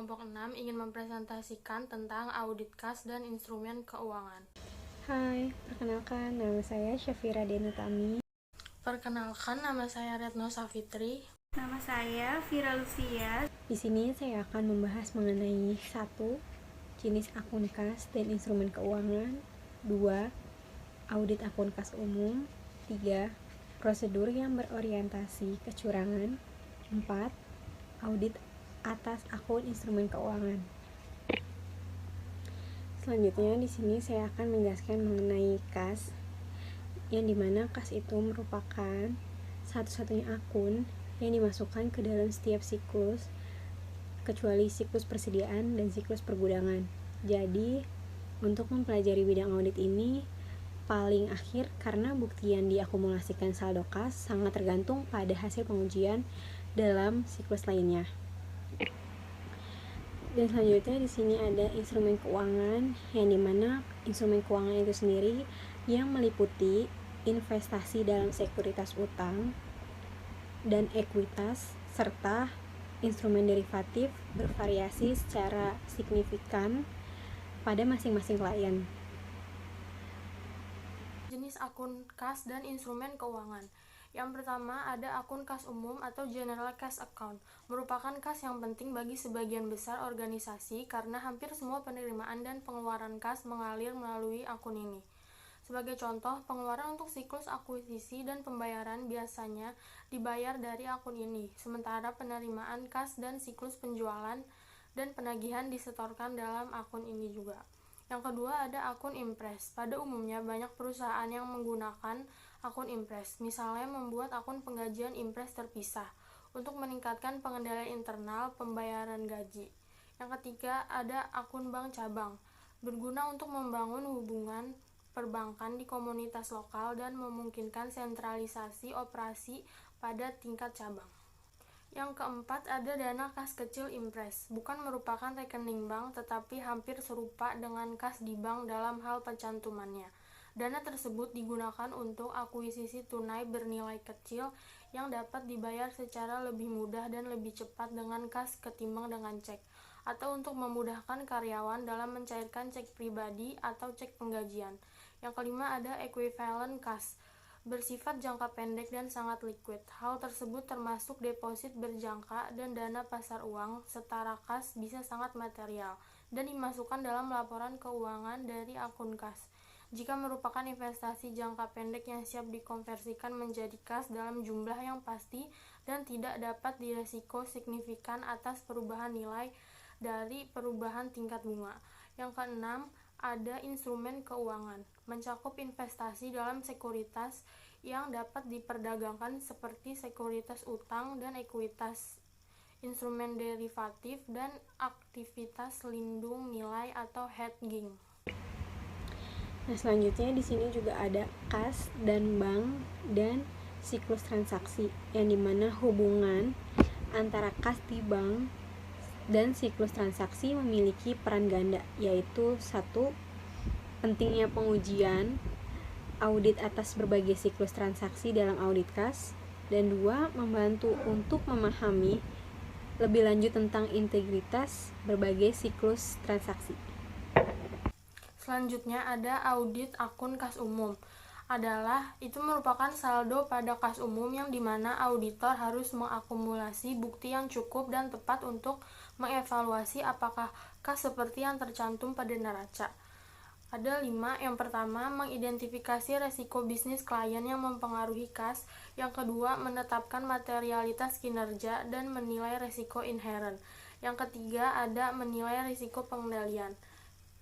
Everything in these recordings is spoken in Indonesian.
kelompok 6 ingin mempresentasikan tentang audit kas dan instrumen keuangan. Hai, perkenalkan nama saya Syafira Denutami. Perkenalkan, nama saya Retno Safitri. Nama saya Vira Lucia. Di sini saya akan membahas mengenai 1. Jenis akun kas dan instrumen keuangan. 2. Audit akun kas umum. 3. Prosedur yang berorientasi kecurangan. 4. Audit atas akun instrumen keuangan. Selanjutnya di sini saya akan menjelaskan mengenai kas, yang dimana kas itu merupakan satu-satunya akun yang dimasukkan ke dalam setiap siklus, kecuali siklus persediaan dan siklus pergudangan. Jadi, untuk mempelajari bidang audit ini paling akhir karena bukti yang diakumulasikan saldo kas sangat tergantung pada hasil pengujian dalam siklus lainnya. Dan selanjutnya di sini ada instrumen keuangan, yang dimana instrumen keuangan itu sendiri yang meliputi investasi dalam sekuritas utang dan ekuitas serta instrumen derivatif bervariasi secara signifikan pada masing-masing klien. Jenis akun kas dan instrumen keuangan. Yang pertama ada akun kas umum atau General Cash Account. Merupakan kas yang penting bagi sebagian besar organisasi karena hampir semua penerimaan dan pengeluaran kas mengalir melalui akun ini. Sebagai contoh, pengeluaran untuk siklus akuisisi dan pembayaran biasanya dibayar dari akun ini, sementara penerimaan kas dan siklus penjualan dan penagihan disetorkan dalam akun ini juga. Yang kedua ada akun Impress. Pada umumnya banyak perusahaan yang menggunakan akun Impress, misalnya membuat akun penggajian Impress terpisah untuk meningkatkan pengendalian internal pembayaran gaji. Yang ketiga ada akun bank cabang. Berguna untuk membangun hubungan perbankan di komunitas lokal dan memungkinkan sentralisasi operasi pada tingkat cabang. Yang keempat ada dana kas kecil Impress. Bukan merupakan rekening bank tetapi hampir serupa dengan kas di bank dalam hal pencantumannya. Dana tersebut digunakan untuk akuisisi tunai bernilai kecil yang dapat dibayar secara lebih mudah dan lebih cepat dengan kas ketimbang dengan cek, atau untuk memudahkan karyawan dalam mencairkan cek pribadi atau cek penggajian. Yang kelima ada equivalent kas. Bersifat jangka pendek dan sangat liquid. Hal tersebut termasuk deposit berjangka dan dana pasar uang. Setara kas bisa sangat material dan dimasukkan dalam laporan keuangan dari akun kas. Jika merupakan investasi jangka pendek yang siap dikonversikan menjadi kas dalam jumlah yang pasti dan tidak dapat diresiko signifikan atas perubahan nilai dari perubahan tingkat bunga. Yang keenam, ada instrumen keuangan, mencakup investasi dalam sekuritas yang dapat diperdagangkan seperti sekuritas utang dan ekuitas, instrumen derivatif, dan aktivitas lindung nilai atau hedging. Nah, selanjutnya di sini juga ada kas dan bank dan siklus transaksi, yang dimana hubungan antara kas di bank dan siklus transaksi memiliki peran ganda, yaitu 1. Pentingnya pengujian audit atas berbagai siklus transaksi dalam audit kas, dan 2. Membantu untuk memahami lebih lanjut tentang integritas berbagai siklus transaksi. Selanjutnya ada audit akun kas umum. Itu merupakan saldo pada kas umum yang dimana auditor harus mengakumulasi bukti yang cukup dan tepat untuk mengevaluasi apakah kas seperti yang tercantum pada neraca. Ada 5. Yang pertama, mengidentifikasi resiko bisnis klien yang mempengaruhi kas. Yang kedua, menetapkan materialitas kinerja dan menilai resiko inherent. Yang ketiga, ada menilai risiko pengendalian.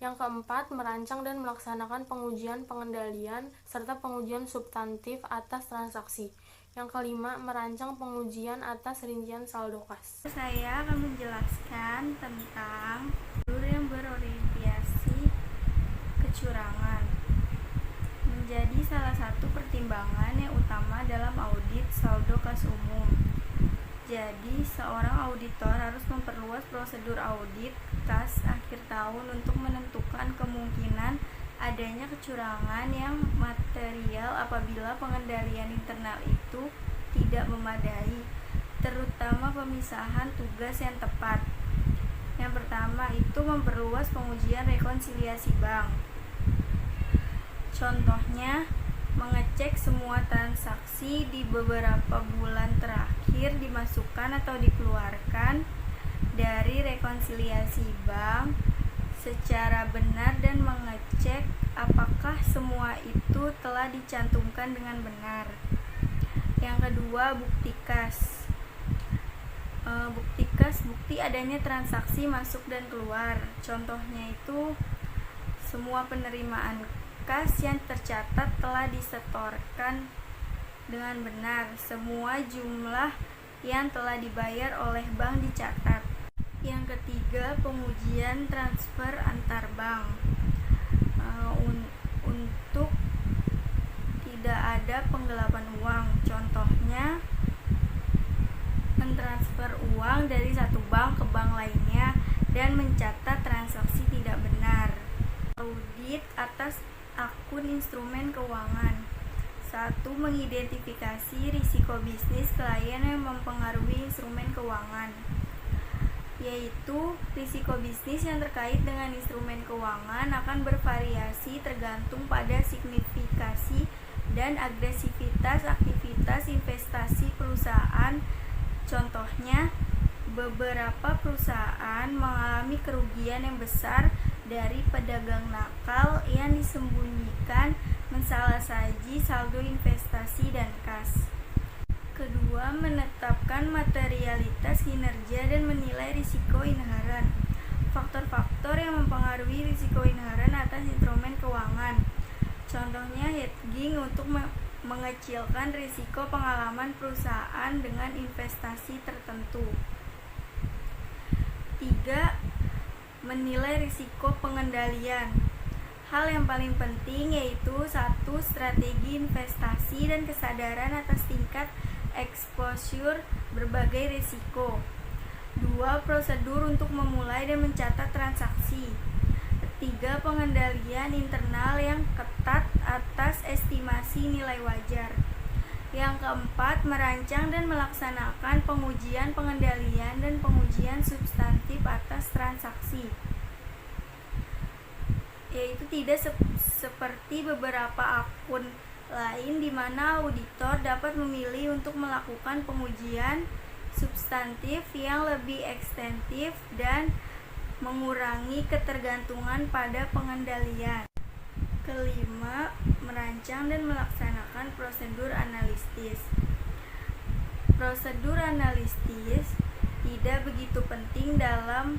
Yang keempat, merancang dan melaksanakan pengujian pengendalian serta pengujian substantif atas transaksi. Yang kelima, merancang pengujian atas rincian saldo kas. Saya akan menjelaskan tentang prosedur yang berorientasi kecurangan. Menjadi salah satu pertimbangan yang utama dalam audit saldo kas umum. Jadi, seorang auditor harus memperluas prosedur audit kas akhir tahun untuk menentukan kemungkinan adanya kecurangan yang material apabila pengendalian internal itu tidak memadai, terutama pemisahan tugas yang tepat. Yang pertama itu memperluas pengujian rekonsiliasi bank. Contohnya, mengecek semua transaksi di beberapa bulan terakhir dimasukkan atau dikeluarkan dari rekonsiliasi bank secara benar dan mengecek apakah semua itu telah dicantumkan dengan benar. Yang kedua, bukti kas. Bukti adanya transaksi masuk dan keluar. Contohnya itu semua penerimaan kas yang tercatat telah disetorkan dengan benar. Semua jumlah yang telah dibayar oleh bank dicatat. Yang ketiga, pengujian transfer antar bank. Untuk tidak ada penggelapan uang. Contohnya, mentransfer uang dari satu bank ke bank lainnya dan mencatat transaksi tidak benar. Audit atas akun instrumen keuangan. 1. Mengidentifikasi risiko bisnis klien yang mempengaruhi instrumen keuangan, yaitu risiko bisnis yang terkait dengan instrumen keuangan akan bervariasi tergantung pada signifikasi dan agresivitas aktivitas investasi perusahaan. Contohnya, beberapa perusahaan mengalami kerugian yang besar dari pedagang nakal yang disembunyikan mensalah-saji saldo investasi dan kas. Kedua, menetapkan materialitas kinerja dan menilai risiko inheren. Faktor-faktor yang mempengaruhi risiko inheren atas instrumen keuangan. Contohnya, hedging untuk mengecilkan risiko pengalaman perusahaan dengan investasi tertentu. 3. Menilai risiko pengendalian. Hal yang paling penting yaitu 1. Strategi investasi dan kesadaran atas tingkat exposure berbagai risiko. 2. Prosedur untuk memulai dan mencatat transaksi. 3. Pengendalian internal yang ketat atas estimasi nilai wajar. Yang keempat, merancang dan melaksanakan pengujian pengendalian dan pengujian substantif atas transaksi, yaitu tidak seperti beberapa akun lain di mana auditor dapat memilih untuk melakukan pengujian substantif yang lebih ekstensif dan mengurangi ketergantungan pada pengendalian. Kelima, merancang dan melaksanakan prosedur analitis. Prosedur analitis tidak begitu penting dalam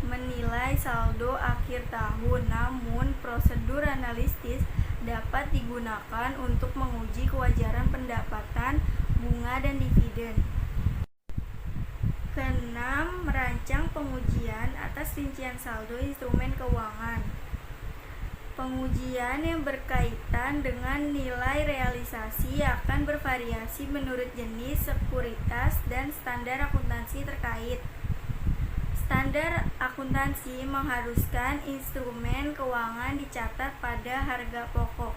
menilai saldo akhir tahun, namun prosedur analitis dapat digunakan untuk menguji kewajaran pendapatan, bunga, dan dividen. Keenam, merancang pengujian atas rincian saldo instrumen keuangan. Pengujian yang berkaitan dengan nilai realisasi akan bervariasi menurut jenis sekuritas dan standar akuntansi terkait. Standar akuntansi mengharuskan instrumen keuangan dicatat pada harga pokok.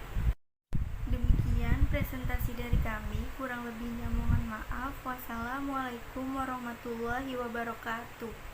Demikian presentasi dari kami, kurang lebihnya mohon maaf. Wassalamualaikum warahmatullahi wabarakatuh.